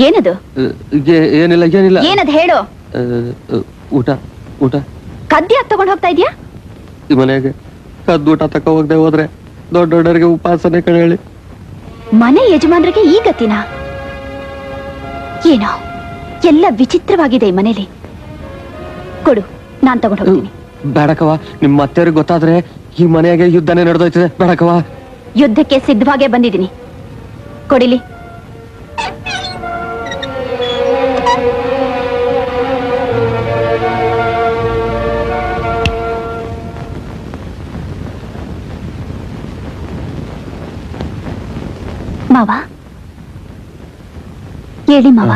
ಏನದು? ಏನಿಲ್ಲ ಏನಿಲ್ಲ. ಏನದು ಹೇಳು. ಊಟ ಊಟ. ಕದ್ದಿ ತಗೊಂಡ್ ಹೋಗ್ತಾ ಇದ್ಯಾ? ಈ ಮನೆಗೆ ಕದ್ದು ಊಟ ತಕ ಹೋಗದೆ ಹೋದ್ರೆ ದೊಡ್ಡವರಿಗೆ ಉಪವಾಸನೆ ಕಣ ಹೇಳಿ. ಮನೆ ಯಜಮಾನ್ರಿಗೆ ಈ ಗತಿನ? ಏನೋ ಎಲ್ಲ ವಿಚಿತ್ರವಾಗಿದೆ ಈ ಮನೇಲಿ. ಕೊಡು, ನಾನ್ ತಗೊಂಡ್ ಹೋಗ್ತೀನಿ. ಬೇಡಕವ, ನಿಮ್ಮ ಅತ್ತೆಯವ್ರಿಗೆ ಗೊತ್ತಾದ್ರೆ ಈ ಮನೆಯಾಗೆ ಯುದ್ಧನೇ ನಡೆದೋಯ್ತದೆ. ಬೇಡಕವ. ಯುದ್ಧಕ್ಕೆ ಸಿದ್ಧವಾಗೇ ಬಂದಿದ್ದೀನಿ, ಕೊಡಿಲಿ. ಮಾವ ಹೇಳಿ ಮಾವ.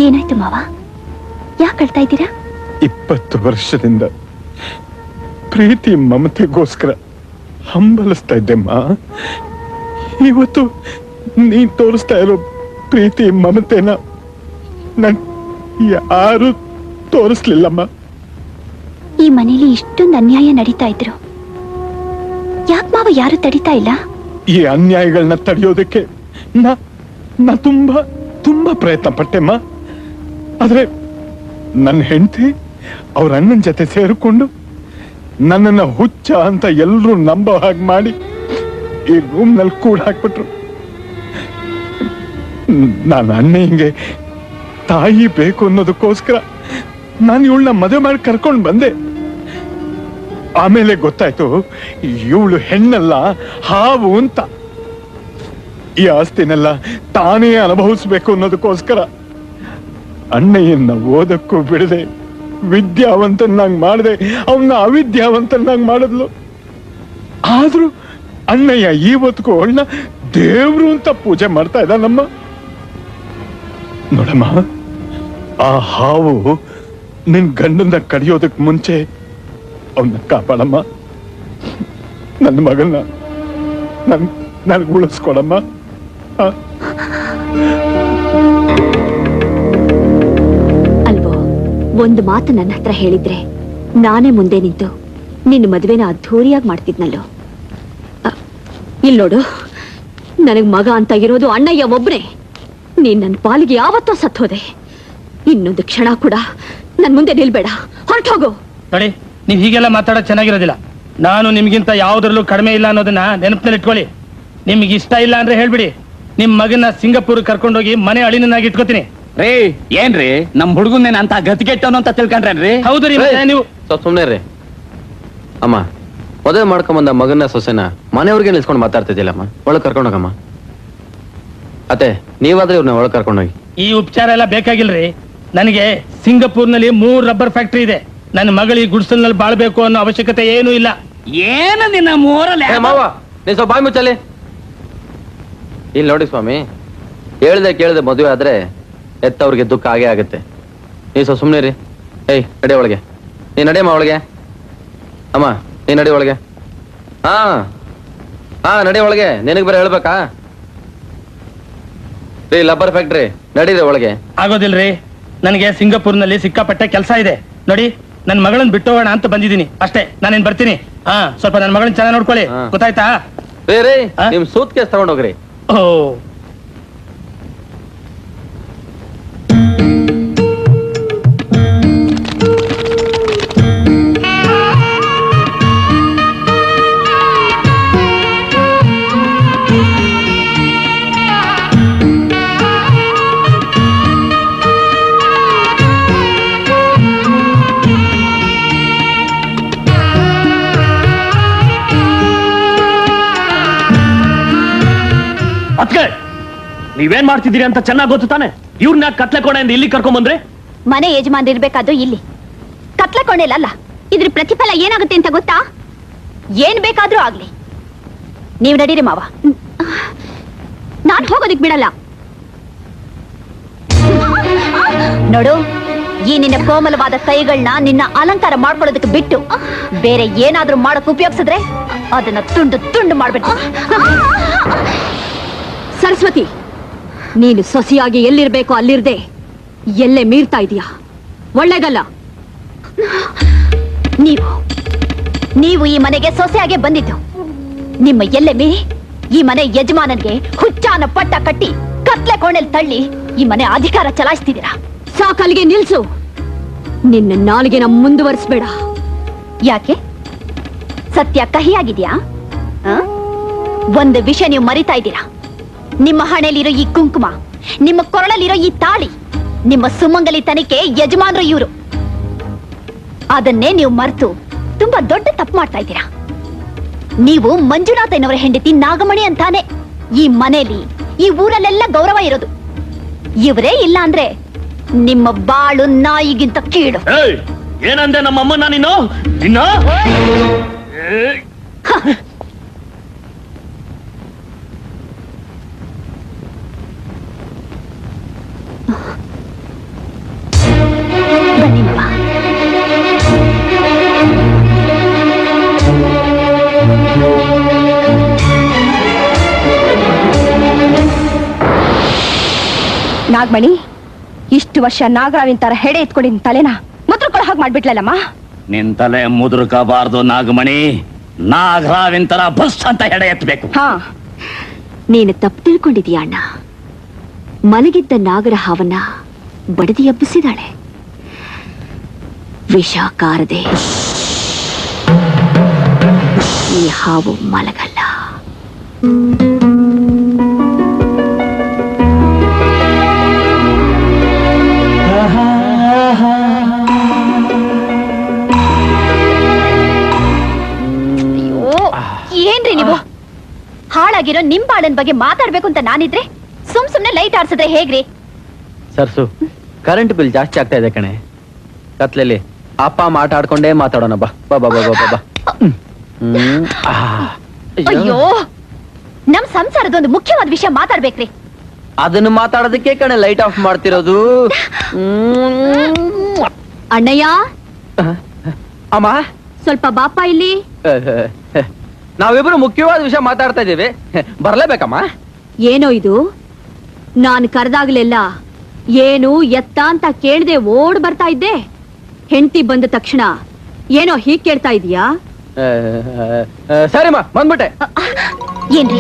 ಏನಾಯ್ತು ಮಾವ? ಯಾಕೆ ಅಳ್ತಾ ಇದ್ದೀರಾ? 20 ವರ್ಷದಿಂದ ಪ್ರೀತಿ ಮಮತೆಗೋಸ್ಕರ ಹಂಬಲಿಸ್ತಾ ಇದ್ದೆಮ್ಮ. ಇವತ್ತು ನೀನ್ ತೋರಿಸ್ತಾ ಇರೋ ಪ್ರೀತಿ ಮಮತೆನ ನನ್ ಯಾರು ತೋರಿಸ್ಲಿಲ್ಲಮ್ಮ. ಈ ಮನೇಲಿ ಇಷ್ಟೊಂದು ಅನ್ಯಾಯ ನಡೀತಾ ಇದ್ರು, ಯಾಕೆ ಮಾವ ಯಾರು ತಡಿತಾ ಇಲ್ಲ? ಈ ಅನ್ಯಾಯಗಳನ್ನ ತಡೆಯೋದಕ್ಕೆ ನಾ ತುಂಬಾ ತುಂಬಾ ಪ್ರಯತ್ನ ಪಟ್ಟೆಮ್ಮ. ಆದ್ರೆ ನನ್ನ ಹೆಂಡತಿ ಅವ್ರ ಅಣ್ಣನ ಜೊತೆ ಸೇರಿಕೊಂಡು ನನ್ನನ್ನ ಹುಚ್ಚ ಅಂತ ಎಲ್ರೂ ನಂಬೋ ಹಾಗೆ ಮಾಡಿ ಈ ರೂಮ್ ನಲ್ಲಿ ಕೂಡ ಹಾಕ್ಬಿಟ್ರು. ನಾನು ಅಣ್ಣಂಗೆ ತಾಯಿ ಬೇಕು ಅನ್ನೋದಕ್ಕೋಸ್ಕರ ನಾನು ಇವಳನ್ನ ಮದುವೆ ಮಾಡಿ ಕರ್ಕೊಂಡು ಬಂದೆ. ಆಮೇಲೆ ಗೊತ್ತಾಯ್ತು ಇವಳು ಹೆಣ್ಣಲ್ಲ, ಹಾವು ಅಂತ. ಈ ಆಸ್ತಿನೆಲ್ಲ ತಾನೇ ಅನುಭವಿಸ್ಬೇಕು ಅನ್ನೋದಕ್ಕೋಸ್ಕರ ಅಣ್ಣಯ್ಯನ್ನ ಓದಕ್ಕೂ ಬಿಡದೆ ವಿದ್ಯಾವಂತನಾಗ್ ಮಾಡಿದೆ, ಅವನ್ನ ಅವಿದ್ಯಾವಂತನಾಗ್ ಮಾಡಿದ್ಲು. ಆದ್ರೂ ಅಣ್ಣಯ್ಯ ಇವತ್ತಿಗೂ ಅವಳನ್ನ ದೇವ್ರು ಅಂತ ಪೂಜೆ ಮಾಡ್ತಾ ಇದ್ದಾನಮ್ಮ. ನೋಡಮ್ಮ, ಆ ಹಾವು ನಿನ್ ಗಂಡನ್ನ ಕಡಿಯೋದಕ್ ಮುಂಚೆ ಅವನ್ನ ಕಾಪಾಡಮ್ಮ. ನನ್ನ ಮಗನ್ನ ನನ್ಗೆ ಉಳಿಸ್ಕೊಡಮ್ಮ. ಅಲ್ವೋ, ಒಂದು ಮಾತು ನನ್ನ ಹತ್ರ ಹೇಳಿದ್ರೆ ನಾನೇ ಮುಂದೆ ನಿಂತು ನಿನ್ನ ಮದುವೆನ ಅದ್ಧೂರಿಯಾಗಿ ಮಾಡ್ತಿದ್ನಲ್ಲೋ. ಇಲ್ಲಿ ನೋಡು, ನನಗ್ ಮಗ ಅಂತ ಇರೋದು ಅಣ್ಣಯ್ಯ ಒಬ್ನೇ. ನೀನ್ ನನ್ನ ಪಾಲಿಗೆ ಯಾವತ್ತೋ ಸತ್ತೋದೆ. ಇನ್ನೊಂದು ಕ್ಷಣ ಕೂಡ ನನ್ ಮುಂದೆ ನಿಲ್ಬೇಡ, ಹೊರಟೋಗು. ನೋಡಿ, ನೀವ್ ಹೀಗೆಲ್ಲ ಮಾತಾಡೋದು ಚೆನ್ನಾಗಿರೋದಿಲ್ಲ. ನಾನು ನಿಮ್ಗಿಂತ ಯಾವ್ದ್ರಲ್ಲೂ ಕಡಿಮೆ ಇಲ್ಲ ಅನ್ನೋದನ್ನ ನೆನಪಿನಲ್ಲಿ ಇಟ್ಕೊಳ್ಳಿ. ನಿಮ್ಗೆ ಇಷ್ಟ ಇಲ್ಲ ಅಂದ್ರೆ ಹೇಳ್ಬಿಡಿ, ನಿಮ್ ಮಗನ ಸಿಂಗಾಪುರ್ ಕರ್ಕೊಂಡೋಗಿ ಮನೆ ಅಳಿನಾಗಿ ಇಟ್ಕೋತೀನಿ. ರೇ ಏನ್ರಿ ನಮ್ ಹುಡುಗನೇನ ಅಂತ ಗತಿಗೆಟ್ಟವನು ಅಂತ ತಿಳ್ಕೊಂಡ್ರೇನ್ರಿ? ಹೌದು ರೀ. ನೀವು ಸುಮ್ನೆ ರೀ ಅಮ್ಮ. ಮದುವೆ ಮಾಡ್ಕೊಂಬಂದ ಮಗನ ಸೊಸೆನ ಮನೆಯವ್ರಿಗೆ ನಿಲ್ಸ್ಕೊಂಡು ಮಾತಾಡ್ತಿದ್ದಿಲ್ಲಮ್ಮ. ಒಳಗ್ ಕರ್ಕೊಂಡೋಗಮ್ಮ. ಅತ್ತೆ, ನೀವಾದ್ರೆ ಇವ್ರನ್ನ ಒಳಗ್ ಕರ್ಕೊಂಡೋಗಿ. ಈ ಉಪಚಾರ ಎಲ್ಲ ಬೇಕಾಗಿಲ್ರಿ. ನನಗೆ ಸಿಂಗಾಪುರ್ನಲ್ಲಿ 3 ರಬ್ಬರ್ ಫ್ಯಾಕ್ಟರಿ ಇದೆ. ನನ್ನ ಮಗಳು ಈ ಗುಡ್ಸಲ್ನಲ್ಲಿ ಬಾಳ್ಬೇಕು ಅನ್ನೋ ಅವಶ್ಯಕತೆ ಏನೂ ಇಲ್ಲ. ಏನು ನಿನ್ನ ಮೂರಲ್ಲಿ ಮಾವ, ನೀನ್ ಸ್ವಲ್ಪ ಬಾಯ್ ಮುಚ್ಚಲಿ. ಇಲ್ಲಿ ನೋಡಿ ಸ್ವಾಮಿ, ಹೇಳ್ದೆ ಕೇಳ್ದೆ ಮದುವೆ ಆದ್ರೆ ಎತ್ತವ್ರಿಗೆ ದುಃಖ ಆಗೇ ಆಗುತ್ತೆ. ನೀ ಸ್ವಲ್ಪ ಸುಮ್ನೆ ರೀ. ಏಯ್, ನಡಿ ಒಳಗೆ. ನೀ ನಡಿಯಮ್ಮ ಒಳಗೆ. ಅಮ್ಮ, ನೀ ನಡಿ ಒಳಗೆ. ಹಾ ನಡಿ ಒಳಗೆ. ನಿನಗ್ ಬೇರೆ ಹೇಳ್ಬೇಕಾ? ರೀ ರಬ್ಬರ್ ಫ್ಯಾಕ್ಟ್ರಿ, ನಡೀರಿ ಒಳಗೆ. ಆಗೋದಿಲ್ರಿ, ನನಗೆ ಸಿಂಗಾಪುರ್ನಲ್ಲಿ ಸಿಕ್ಕಾಪಟ್ಟೆ ಕೆಲಸ ಇದೆ. ನೋಡಿ, ನನ್ನ ಮಗಳನ್ನ ಬಿಟ್ಟು ಹೋಗೋಣ ಅಂತ ಬಂದಿದ್ದೀನಿ ಅಷ್ಟೇ. ನಾನೇನ್ ಬರ್ತೀನಿ. ಸ್ವಲ್ಪ ನನ್ನ ಮಗಳನ್ನ ಚೆನ್ನಾಗಿ ನೋಡ್ಕೊಳ್ಳಿ, ಗೊತ್ತಾಯ್ತಾ? ರೀ ನಿಮ್ ಸೂಟ್ ಕೇಸ್ ತಗೊಂಡೋಗ್ರಿ. ಓ, ನೀವೇನ್ ಮಾಡ್ತಿದ್ದೀರಿ ಅಂತ ಚೆನ್ನಾಗಿ ಗೊತ್ತು ತಾನೆ. ಇವ್ರನ್ನ ಕತ್ಲೆ ಕೋಣೆಯಿಂದ ಇಲ್ಲಿ ಕರ್ಕೊಂಡ್ ಬಂದ್ರೆ? ಮನೆ ಯಜಮಾನ್ ಇರ್ಬೇಕಾದ್ರು ಇಲ್ಲಿ, ಕತ್ಲೆ ಕೊಂಡೆಲ್ಲ. ಇದ್ರ ಪ್ರತಿಫಲ ಏನಾಗುತ್ತೆ ಅಂತ ಗೊತ್ತಾ? ಏನ್ ಬೇಕಾದ್ರೂ ಆಗ್ಲಿ, ನೀವ್ ನಡೀರಿ ಮಾವ. ನಾನ್ ಹೋಗೋದಿಕ್ ಬಿಡಲ್ಲ. ನೋಡು, ಈ ನಿನ್ನ ಕೋಮಲವಾದ ಕೈಗಳನ್ನ ನಿನ್ನ ಅಲಂಕಾರ ಮಾಡ್ಕೊಳ್ಳೋದಕ್ಕೆ ಬಿಟ್ಟು ಬೇರೆ ಏನಾದ್ರೂ ಮಾಡಕ್ ಉಪಯೋಗಿಸಿದ್ರೆ ಅದನ್ನ ತುಂಡು ತುಂಡು ಮಾಡ್ಬಿಟ್ಟು. ಸರಸ್ವತಿ, ನೀನು ಸೊಸೆಯಾಗಿ ಎಲ್ಲಿರ್ಬೇಕೋ ಅಲ್ಲಿರ್ದೆ ಎಲ್ಲೇ ಮೀರ್ತಾ ಇದೀಯಾ. ಒಳ್ಳೇದಲ್ಲ. ನೀವು ಈ ಮನೆಗೆ ಸೊಸೆಯಾಗೆ ಬಂದಿದ್ದು. ನಿಮ್ಮ ಎಲ್ಲೆ ಮೀರಿ ಈ ಮನೆ ಯಜಮಾನನ್ಗೆ ಹುಚ್ಚಾನ ಪಟ್ಟ ಕಟ್ಟಿ ಕತ್ಲೆ ಕೋಣೆಲ್ ತಳ್ಳಿ ಈ ಮನೆ ಅಧಿಕಾರ ಚಲಾಯಿಸ್ತಿದ್ದೀರಾ. ಸಾಕಲ್ಲಿಗೆ ನಿಲ್ಸು. ನಿನ್ನ ನಾಲಿಗೆನ ಮುಂದುವರಿಸಬೇಡ. ಯಾಕೆ? ಸತ್ಯ ಕಹಿಯಾಗಿದ್ಯಾ? ಒಂದು ವಿಷಯ ನೀವು ಮರಿತಾ ಇದ್ದೀರಾ. ನಿಮ್ಮ ಹಣೆಯಲ್ಲಿರೋ ಈ ಕುಂಕುಮ, ನಿಮ್ಮ ಕೊರಳಲ್ಲಿರೋ ಈ ತಾಳಿ, ನಿಮ್ಮ ಸುಮಂಗಲಿ ತನಿಕೆ ಯಜಮಾನರು ಇವರು. ಅದನ್ನೇ ನೀವು ಮರೆತು ತುಂಬಾ ದೊಡ್ಡ ತಪ್ಪು ಮಾಡ್ತಾ ಇದ್ದೀರಾ. ನೀವು ಮಂಜುನಾಥನವರ ಹೆಂಡತಿ ನಾಗಮಣಿ ಅಂತಾನೆ ಈ ಮನೆಯಲ್ಲಿ, ಈ ಊರಲ್ಲೆಲ್ಲ ಗೌರವ ಇರೋದು. ಇವರೇ ಇಲ್ಲ ಅಂದ್ರೆ ನಿಮ್ಮ ಬಾಳು ನಾಯಿಗಿಂತ ಕೀಳು. ಏನಂದೆ ನಮ್ಮಮ್ಮನ ನೀನು? ನಿನ್ನ ಬನ್ನಿ ಮಾವ. ನಾಗಮಣಿ, ಇಷ್ಟು ವರ್ಷ ನಾಗರಾವಿನ ತರ ಹೆಡೆ ಎತ್ಕೊಂಡಿನ ತಲೆನ ಮುದ್ರಕೊಳ ಹಾಗೆ ಮಾಡ್ಬಿಟ್ಲಲ್ಲಮ್ಮ. ನಿನ್ ತಲೆ ಮುದುರ್ಕಬಾರ್ದು ನಾಗಮಣಿ. ನಾಗರಾವಿನ ತರ ಬಸ್ ಅಂತ ಹೆಡೆ ಎತ್ತಬೇಕು. ಹಾ, ನೀನು ತಪ್ಪು ತಿಳ್ಕೊಂಡಿದೀಯ ಅಣ್ಣ. ಮಲಗಿದ್ದ ನಾಗರ ಹಾವನ್ನ ಬಡದಿ ಎಬ್ಬಿಸಿದಾಳೆ. ವಿಷ ಕಾರದೆ ಈ ಹಾವು ಮಲಗಲ್ಲ. ಏನ್ರಿ ನೀವು? ಹಾಳಾಗಿರೋ ನಿಮ್ ಬಾಳನ್ ಬಗ್ಗೆ ಮಾತಾಡ್ಬೇಕು ಅಂತ ನಾನಿದ್ರೆ ಸುಮ್ನೆ ಲೈಟ್ ಆಡ್ಸಿದ್ರೆ ಹೇಗ್ರಿ? ಸರ್ಸು, ಕರೆಂಟ್ ಬಿಲ್ ಜಾಸ್ತಿ ಆಗ್ತಾ ಇದೆ ಕಣೆ. ಕತ್ಲೆಲಿ ಅಪ್ಪ ಮಾತಾಡ್ಕೊಂಡೇ ಮಾತಾಡೋಣ. ಬಾ ಬಾ ಬಾ ಬಾ ಬಾ ಬಾ. ಅಯ್ಯೋ, ನಮ್ ಸಂಸಾರದ ಒಂದು ಮುಖ್ಯವಾದ ವಿಷಯ ಮಾತಾಡ್ಬೇಕ್ರಿ. ಅದನ್ನು ಮಾತಾಡೋದಕ್ಕೆ ಕಣೆ ಲೈಟ್ ಆಫ್ ಮಾಡ್ತಿರೋದು. ಅಣ್ಣಯ್ಯ, ಅಮ್ಮ ಸ್ವಲ್ಪ ಬಾಪ ಇಲ್ಲಿ. ನಾವಿಬ್ರು ಮುಖ್ಯವಾದ ವಿಷಯ ಮಾತಾಡ್ತಾ ಇದ್ದೀವಿ, ಬರ್ಲೇಬೇಕಮ್ಮ? ಏನೋ ಇದು? ನಾನು ಕರೆದಾಗ್ಲೆಲ್ಲ ಏನು ಎತ್ತ ಅಂತ ಕೇಳ್ದೆ ಓಡ್ ಬರ್ತಾ ಇದ್ದೆ. ಹೆಂಡತಿ ಬಂದ ತಕ್ಷಣ ಏನೋ ಹೀಗ್ ಕೇಳ್ತಾ ಇದೀಯಾ? ಸರಿಮ್ಮ, ಬಂದ್ಬಿಟ್ಟೆ. ಏನ್ರಿ,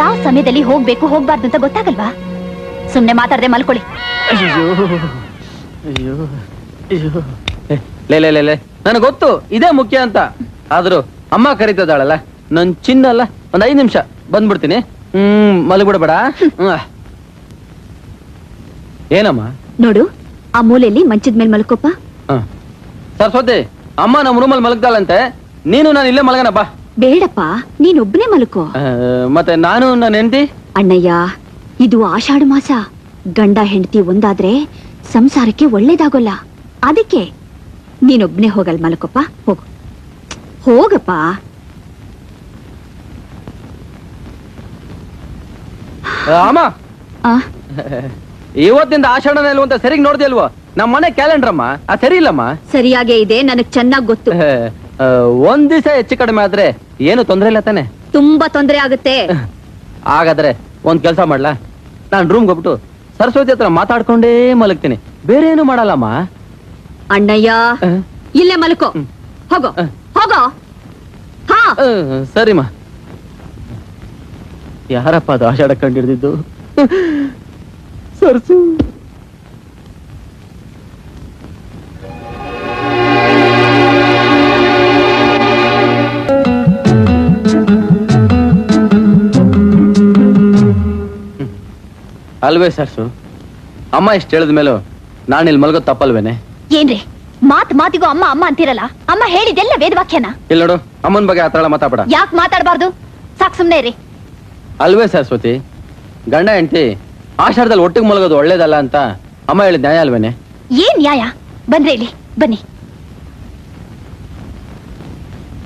ಯಾವ ಸಮಯದಲ್ಲಿ ಹೋಗ್ಬೇಕು ಹೋಗ್ಬಾರ್ದು ಅಂತ ಗೊತ್ತಾಗಲ್ವಾ? ಸುಮ್ನೆ ಮಾತಾಡದೆ ಮಲ್ಕೊಳ್ಳಿ. ಲೇ, ನನಗೆ ಗೊತ್ತು ಇದೇ ಮುಖ್ಯ ಅಂತ. ಆದ್ರೂ ಅಮ್ಮ ಕರೀತದಾಳಲ್ಲ, ನನ್ ಚಿನ್ನ ಅಲ್ಲ. ಒಂದ್ 5 ನಿಮಿಷ ಬಂದ್ಬಿಡ್ತೀನಿ. ಮಲಗ್ಬಿಡಬೇಡ. ಏನಮ್ಮ? ನೋಡು, ಆ ಮೂಲೆಯಲ್ಲಿ ಮಂಚದ ಮೇಲೆ ಮಲ್ಕೋಪ್ಪ. ಸರಸ್ವತಿ, ಅಮ್ಮ ನಮ್ಮ ರೂಮಲ್ಲಿ ಮಲಗ್ತಾಳಂತೆ. ನೀನು ನಾನು ಇಲ್ಲೇ ಮಲಗನ ಬಾ. ಬೇಡಪ್ಪ, ನೀನೊಬ್ನೇ ಮಲ್ಕೋ. ಮತ್ತೆ ನಾನು ನನ್ನ ಹೆಂಡತಿ? ಅಣ್ಣಯ್ಯ, ಇದು ಆಷಾಢ ಮಾಸ. ಗಂಡ ಹೆಂಡತಿ ಒಂದಾದ್ರೆ ಸಂಸಾರಕ್ಕೆ ಒಳ್ಳೇದಾಗೋಲ್ಲ. ಅದಕ್ಕೆ ನೀನೊಬ್ನೇ ಹೋಗಲ್ ಮಲ್ಕೋಪ್ಪ. ಹೋಗಪ್ಪ. ಅಮ್ಮ, ಆ, ಇವತ್ತಿಂದ ಆಷಾಢನ ಅಂತ ಸರಿಗ್ ನೋಡ್ದೆ ಅಲ್ವೋ? ನಮ್ಮ ಮನೆ ಕ್ಯಾಲೆಂಡರ್ ಅಮ್ಮ, ಅದು ಸರಿ ಇಲ್ಲಮ್ಮ. ಸರಿಯಾಗೇ ಇದೆ, ನನಗ್ ಚೆನ್ನಾಗ್ ಗೊತ್ತು. ಒಂದ್ ದಿವಸ ಹೆಚ್ಚು ಕಡಿಮೆ ಆದ್ರೆ ಏನು ತೊಂದ್ರೆ ಇಲ್ಲ ತಾನೆ? ತುಂಬಾ ತೊಂದರೆ ಆಗುತ್ತೆ. ಹಾಗಾದ್ರೆ ಒಂದ್ ಕೆಲ್ಸ ಮಾಡ್ಲಾ? ನಾನ್ ರೂಮ್ಗೆ ಹೋಗ್ಬಿಟ್ಟು ಸರಸ್ವತಿ ಹತ್ರ ಮಾತಾಡ್ಕೊಂಡೇ ಮಲಗ್ತೀನಿ, ಬೇರೆ ಏನು ಮಾಡಲ್ಲಮ್ಮ. ಅಣ್ಣಯ್ಯ, ಇಲ್ಲೇ ಮಲ್ಕೋ. ಹೋಗೋ ಹೋಗೋ. ಹಾ, ಸರಿಮ್ಮ. ಯಾರಪ್ಪ ಅದು ಆಷಾಢ ಕಂಡಿಡ್ದಿದ್ದು? ಸರ್ಸು. ಅಲ್ವೇ ಸರ್ಸು? ಅಮ್ಮ ಇಷ್ಟು ಹೇಳಿದ ಮೇಲೂ ನಾನು ಇಲ್ಲಿ ಮಲಗೋದು ತಪ್ಪಲ್ವೇನೆ? ಏನ್ರಿ, ಮಾತಿಗೂ ಅಮ್ಮ ಅಮ್ಮ ಅಂತಿರಲ್ಲ. ಅಮ್ಮ ಹೇಳಿದೆಲ್ಲ ವೇದವಾಕ್ಯನ. ಇಲ್ಲ ನೋಡು, ಅಮ್ಮನ ಬಗ್ಗೆ ಆತರ ಮಾತಾಡ. ಯಾಕೆ ಮಾತಾಡಬಾರ್ದು? ಸಾಕ್ ಸುಮ್ನೆ ಇರಿ. ಅಲ್ವೇ ಸರಸ್ವತಿ, ಗಂಡ ಹೆಂಡತಿ ಆಷಾಢದಲ್ಲಿ ಒಟ್ಟಿಗೆ ಮಲಗೋದು ಒಳ್ಳೇದಲ್ಲ ಅಂತ ಅಮ್ಮ ಹೇಳಿದ ನ್ಯಾಯ ಅಲ್ವೇನೆ? ಏನ್ ನ್ಯಾಯ? ಬಂದ್ರೆ ಇಲ್ಲಿ ಬನ್ನಿ.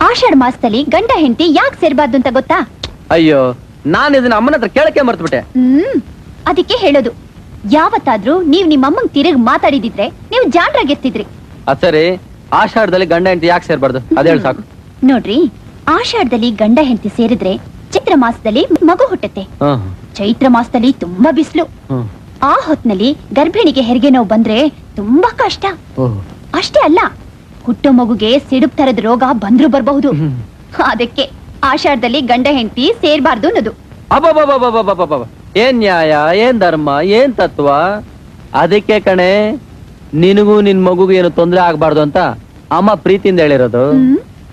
ಆಷಾಢ ಮಾಸದಲ್ಲಿ ಗಂಡ ಹೆಂಡತಿ ಯಾಕೆ ಸೇರ್ಬಾರ್ದು ಅಂತ ಗೊತ್ತಾ? ಅಯ್ಯೋ, ನಾನು ಇದನ್ನ ಅಮ್ಮನ ಹತ್ರ ಕೇಳಕ್ಕೆ ಮರ್ತ್ಬಿಟ್ಟೆ. ಅದಕ್ಕೆ ಹೇಳೋದು. ಯಾವತ್ತಾದ್ರೂ ನೀವ್ ನಿಮ್ಮಮ್ಮಂಗ್ ತಿರುಗ್ ಮಾತಾಡಿದಿದ್ರೆ ನೀವು ಜಾಣ್ರಾಗಿರ್ತಿದ್ರಿ. ಅದ್ ಸರಿ, ಆಷಾಢದಲ್ಲಿ ಗಂಡ ಹೆಂಡತಿ ಯಾಕೆ ಸೇರ್ಬಾರ್ದು ಅದ್ ಹೇಳಿ ಸಾಕು. ನೋಡ್ರಿ, ಆಷಾಢದಲ್ಲಿ ಗಂಡ ಹೆಂಡತಿ ಸೇರಿದ್ರೆ ಚೈತ್ರ ಮಾಸದಲ್ಲಿ ಮಗು ಹುಟ್ಟುತ್ತೆ. ಹ್ಮ್ ಚೈತ್ರ ಮಾಸದಲ್ಲಿ ತುಂಬಾ ಬಿಸಿಲು. ಹ್ಮ್ ಆ ಹೊತ್ನಲ್ಲಿ ಗರ್ಭಿಣಿಗೆ ಹೆರಿಗೆ ನೋವು ಬಂದ್ರೆ ತುಂಬಾ ಕಷ್ಟ. ಓಹ್. ಅಷ್ಟೇ ಅಲ್ಲ, ಹುಟ್ಟೋ ಮಗುಗೆ ಸಿಡುಬ್ ತರದ ರೋಗ ಬಂದ್ರು ಬರಬಹುದು. ಅದಕ್ಕೆ ಆಷಾಢದಲ್ಲಿ ಗಂಡ ಹೆಂಡತಿ ಸೇರ್ಬಾರ್ದು ಅನ್ನೋದು. ಅಬ್ಬಬ್ಬಬ್ಬಬ್ಬಬ್ಬಬ್ಬಬ್ಬ. ಏನ್ ನ್ಯಾಯ, ಏನ್ ಧರ್ಮ, ಏನ್ ತತ್ವ. ಅದಕ್ಕೆ ಕಣೆ ನಿನಗೂ ನಿನ್ ಮಗುಗೂ ಏನು ತೊಂದ್ರೆ ಆಗ್ಬಾರ್ದು ಅಂತ ಅಮ್ಮ ಪ್ರೀತಿಯಿಂದ ಹೇಳಿರೋದು.